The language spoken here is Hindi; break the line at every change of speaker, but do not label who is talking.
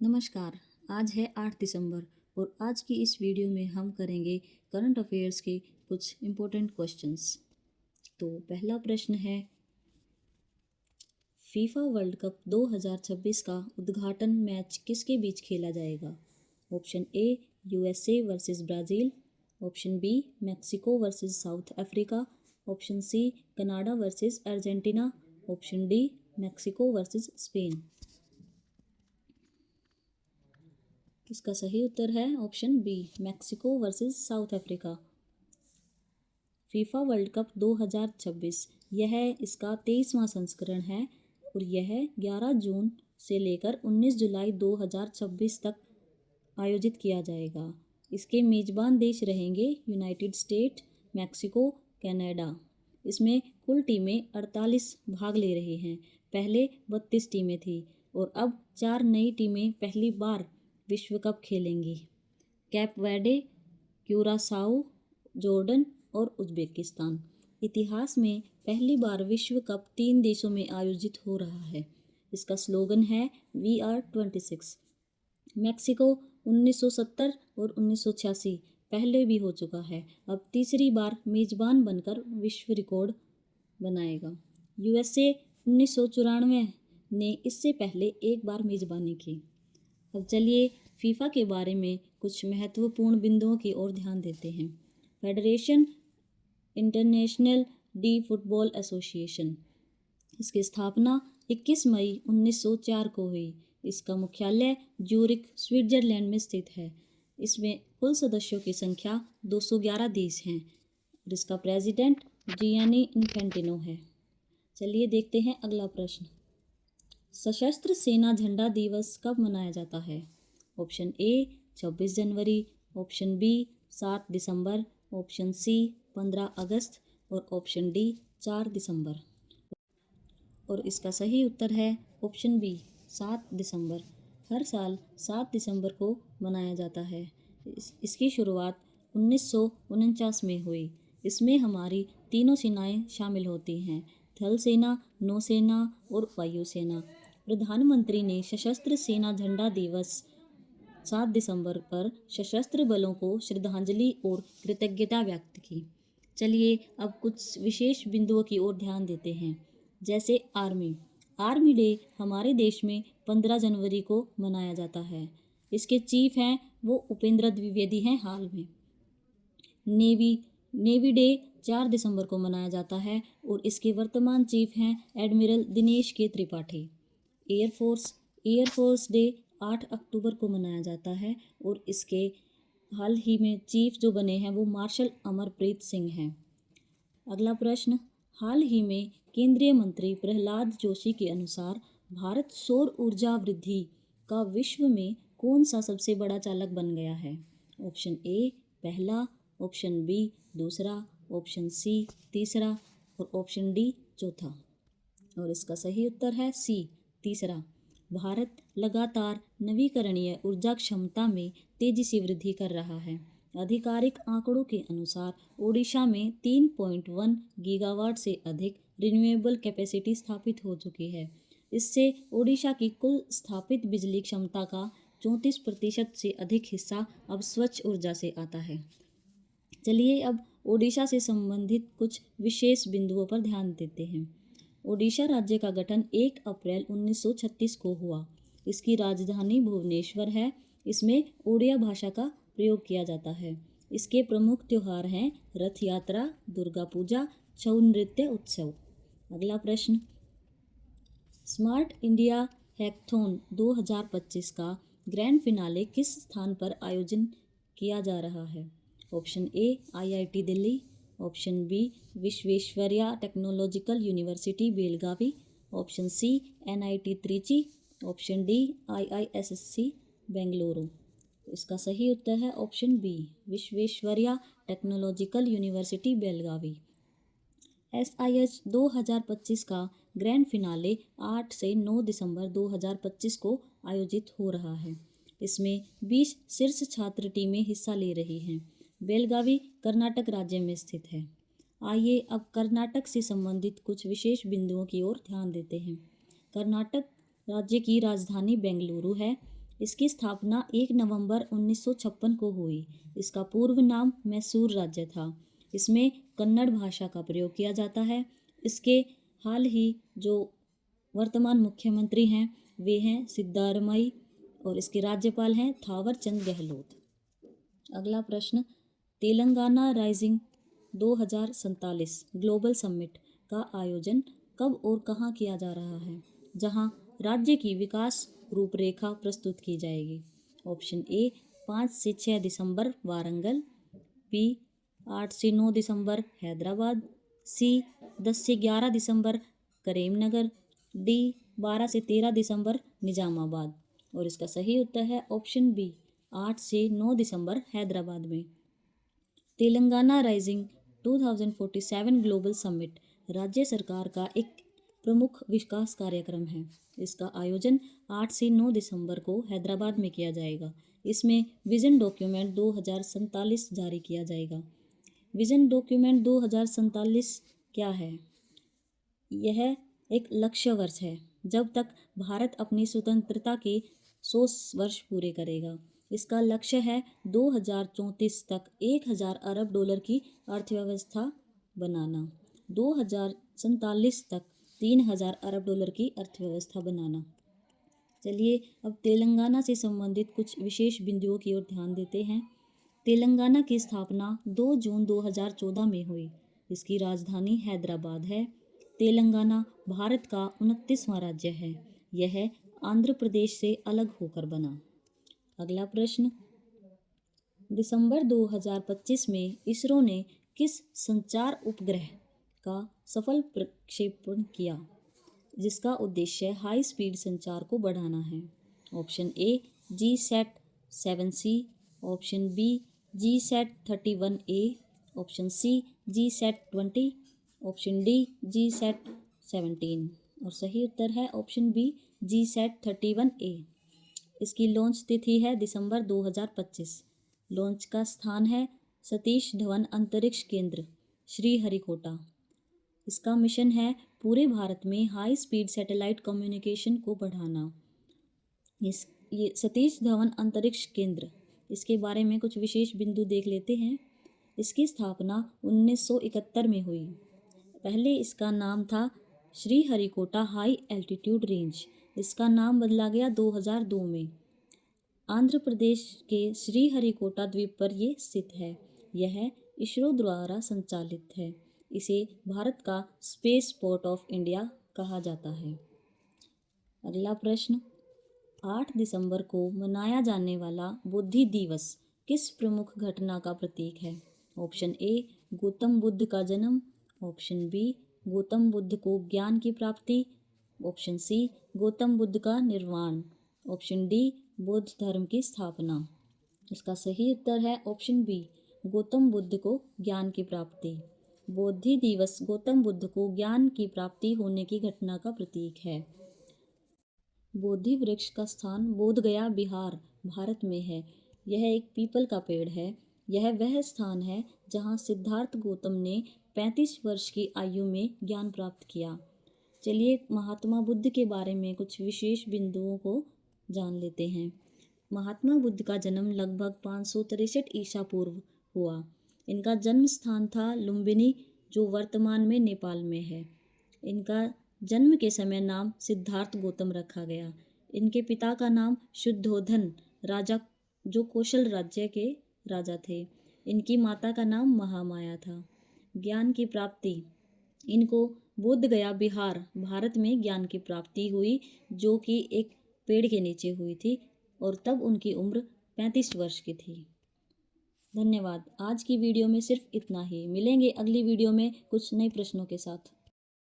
नमस्कार। आज है 8 दिसंबर और आज की इस वीडियो में हम करेंगे करंट अफेयर्स के कुछ इम्पोर्टेंट क्वेश्चंस। तो पहला प्रश्न है, फीफा वर्ल्ड कप 2026 का उद्घाटन मैच किसके बीच खेला जाएगा? Option A USA versus Brazil, option B Mexico versus South Africa, option C Canada versus Argentina, option D Mexico versus Spain. इसका सही उत्तर है option B, Mexico versus South Africa. FIFA World Cup 2026 यह इसका 23वां संस्करण है और यह 11 जून से लेकर 19 जुलाई 2026 तक आयोजित किया जाएगा। इसके मेज़बान देश रहेंगे यूनाइटेड स्टेट, मैक्सिको, कनाडा। इसमें कुल टीमें 48 भाग ले रही हैं। पहले 32 टीमें थी और अब 4 नई टीमें पहली बार विश्व कप खेलेंगी। कैप वर्डे, क्यूरासाओ, जॉर्डन और उज़्बेकिस्तान। इतिहास में पहली बार विश्व कप 3 देशों में आयोजित हो रहा है। इसका स्लोगन है वी आर 26। मैक्सिको 1970 और 1986 पहले भी हो चुका है, अब तीसरी बार मेज़बान बनकर विश्व रिकॉर्ड बनाएगा। यूएसए 1994 ने इससे पहले एक बार मेज़बानी की। अब चलिए फीफा के बारे में कुछ महत्वपूर्ण बिंदुओं की ओर ध्यान देते हैं। Federation international D football association, इसकी स्थापना 21 मई 1904 को हुई। इसका मुख्यालय ज्यूरिख, स्विट्जरलैंड में स्थित है। इसमें कुल सदस्यों की संख्या 211 देश हैं और इसका प्रेसिडेंट जियानी इन्फेंटिनो है। चलिए देखते हैं अगला प्रश्न। सशस्त्र सेना झंडा दिवस कब मनाया जाता है? ऑप्शन ए 26 जनवरी, ऑप्शन बी 7 दिसंबर, ऑप्शन सी 15 अगस्त और ऑप्शन डी 4 दिसंबर। और इसका सही उत्तर है ऑप्शन बी 7 दिसंबर। हर साल 7 दिसंबर को मनाया जाता है। इसकी शुरुआत 1949 में हुई। इसमें हमारी तीनों सेनाएं शामिल होती हैं, थल सेना, नौसेना और वायुसेना। प्रधानमंत्री ने सशस्त्र सेना झंडा दिवस 7 दिसंबर पर सशस्त्र बलों को श्रद्धांजलि और कृतज्ञता व्यक्त की। चलिए अब कुछ विशेष बिंदुओं की ओर ध्यान देते हैं, जैसे आर्मी डे हमारे देश में 15 जनवरी को मनाया जाता है। इसके चीफ हैं वो उपेंद्र द्विवेदी हैं हाल में। नेवी डे 4 दिसंबर को मनाया जाता है और इसके वर्तमान चीफ हैं एडमिरल दिनेश के त्रिपाठी। एयरफोर्स डे 8 अक्टूबर को मनाया जाता है और इसके हाल ही में चीफ जो बने हैं वो मार्शल अमरप्रीत सिंह हैं। अगला प्रश्न, हाल ही में केंद्रीय मंत्री प्रहलाद जोशी के अनुसार भारत सौर ऊर्जा वृद्धि का विश्व में कौन सा सबसे बड़ा चालक बन गया है? ऑप्शन ए पहला, ऑप्शन बी दूसरा, ऑप्शन सी तीसरा और ऑप्शन डी चौथा। और इसका सही उत्तर है सी तीसरा। भारत लगातार नवीकरणीय ऊर्जा क्षमता में तेजी से वृद्धि कर रहा है। आधिकारिक आंकड़ों के अनुसार ओडिशा में 3.1 गीगावाट से अधिक रिन्यूएबल कैपेसिटी स्थापित हो चुकी है। इससे ओडिशा की कुल स्थापित बिजली क्षमता का 34% से अधिक हिस्सा अब स्वच्छ ऊर्जा से आता है। चलिए अब ओडिशा से संबंधित कुछ विशेष बिंदुओं पर ध्यान देते हैं। ओडिशा राज्य का गठन 1 अप्रैल 1936 को हुआ। इसकी राजधानी भुवनेश्वर है। इसमें ओडिया भाषा का प्रयोग किया जाता है। इसके प्रमुख त्योहार हैं रथ यात्रा, दुर्गा पूजा, छऊ नृत्य उत्सव। अगला प्रश्न, स्मार्ट इंडिया हैकथॉन 2025 का ग्रैंड फिनाले किस स्थान पर आयोजन किया जा रहा है? Option A IIT Delhi, option B Visvesvaraya technological university Belagavi, option C NIT Trichy, option D IISc Bengaluru. इसका सही उत्तर है option B Visvesvaraya technological university Belagavi. SIH 2025 का ग्रैंड फिनाले 8 से 9 दिसंबर 2025 को आयोजित हो रहा है। इसमें 20 शीर्ष छात्र टीमें हिस्सा ले रही हैं। बेलगावी कर्नाटक राज्य में स्थित है। आइए अब कर्नाटक से संबंधित कुछ विशेष बिंदुओं की ओर ध्यान देते हैं। कर्नाटक राज्य की राजधानी बेंगलुरु है। इसकी स्थापना 1 नवंबर 1956 को हुई। इसका पूर्व नाम मैसूर राज्य था। इसमें कन्नड़ भाषा का प्रयोग किया जाता है। इसके हाल ही जो वर्तमान मुख्यमंत्री हैं वे हैं सिद्धारमई और इसके राज्यपाल हैं थावर चंद गहलोत। अगला प्रश्न, तेलंगाना राइजिंग 2047 ग्लोबल समिट का आयोजन कब और कहाँ किया जा रहा है, जहाँ राज्य की विकास रूपरेखा प्रस्तुत की जाएगी। ऑप्शन ए 5 से 6 दिसंबर वारंगल, बी 8 से 9 दिसंबर हैदराबाद, सी 10 से 11 दिसंबर करीमनगर, डी 12 से 13 दिसंबर निजामाबाद। और इसका सही उत्तर है ऑप्शन बी 8 से 9 दिसंबर हैदराबाद में। तेलंगाना राइजिंग 2047 ग्लोबल समिट राज्य सरकार का एक प्रमुख विकास कार्यक्रम है। इसका आयोजन 8 से 9 दिसंबर को हैदराबाद में किया जाएगा। इसमें विजन डॉक्यूमेंट 2047 जारी किया जाएगा। विजन डॉक्यूमेंट 2047 क्या है? यह एक लक्ष्य वर्ष है जब तक भारत अपनी स्वतंत्रता के 100 वर्ष पूरे करेगा। इसका लक्ष्य है 2034 तक 1000 अरब डॉलर की अर्थव्यवस्था बनाना, 2047 तक 3000 अरब डॉलर की अर्थव्यवस्था बनाना। चलिए अब तेलंगाना से संबंधित कुछ विशेष बिंदुओं की ओर ध्यान देते हैं। तेलंगाना की स्थापना 2 जून 2014 में हुई। इसकी राजधानी हैदराबाद है। तेलंगाना भारत का 29वां राज्य है। यह आंध्र प्रदेश से अलग होकर बना। अगला प्रश्न, दिसंबर 2025 में इसरो ने किस संचार उपग्रह का सफल प्रक्षेपण किया जिसका उद्देश्य हाई स्पीड संचार को बढ़ाना है? Option A GSAT-7C, option B GSAT-31A, option C GSAT-20, option D GSAT-17। और सही उत्तर है ऑप्शन बी GSAT-31A। इसकी लॉन्च तिथि है दिसंबर 2025। लॉन्च का स्थान है सतीश धवन अंतरिक्ष केंद्र, श्रीहरिकोटा। इसका मिशन है पूरे भारत में हाई स्पीड सैटेलाइट कम्युनिकेशन को बढ़ाना। ये सतीश धवन अंतरिक्ष केंद्र, इसके बारे में कुछ विशेष बिंदु देख लेते हैं। इसकी स्थापना 1971 में हुई। पहले इसका नाम था श्रीहरिकोटा हाई एल्टीट्यूड रेंज। इसका नाम बदला गया 2002 में। आंध्र प्रदेश के श्रीहरिकोटा द्वीप पर ये स्थित है। यह इसरो द्वारा संचालित है। इसे भारत का स्पेस पोर्ट ऑफ इंडिया कहा जाता है। अगला प्रश्न, 8 दिसंबर को मनाया जाने वाला बोधि दिवस किस प्रमुख घटना का प्रतीक है? ऑप्शन ए गौतम बुद्ध का जन्म, ऑप्शन बी गौतम बुद्ध को ज्ञान की प्राप्ति, ऑप्शन सी गौतम बुद्ध का निर्वाण, ऑप्शन डी बौद्ध धर्म की स्थापना। इसका सही उत्तर है ऑप्शन बी गौतम बुद्ध को ज्ञान की प्राप्ति। बोधि दिवस गौतम बुद्ध को ज्ञान की प्राप्ति होने की घटना का प्रतीक है। बोधि वृक्ष का स्थान बोधगया बिहार भारत में है। यह एक पीपल का पेड़ है। यह वह स्थान है जहाँ सिद्धार्थ गौतम ने 35 वर्ष की आयु में ज्ञान प्राप्त किया। चलिए महात्मा बुद्ध के बारे में कुछ विशेष बिंदुओं को जान लेते हैं। महात्मा बुद्ध का जन्म लगभग 563 ईसा पूर्व हुआ। इनका जन्म स्थान था लुम्बिनी, जो वर्तमान में नेपाल में है। इनका जन्म के समय नाम सिद्धार्थ गौतम रखा गया। इनके पिता का नाम शुद्धोधन राजा, जो कौशल राज्य के राजा थे। इनकी माता का नाम महामाया था। ज्ञान की प्राप्ति, इनको बोधगया बिहार भारत में ज्ञान की प्राप्ति हुई, जो कि एक पेड़ के नीचे हुई थी और तब उनकी उम्र 35 वर्ष की थी। धन्यवाद। आज की वीडियो में सिर्फ इतना ही। मिलेंगे अगली वीडियो में कुछ नए प्रश्नों के साथ।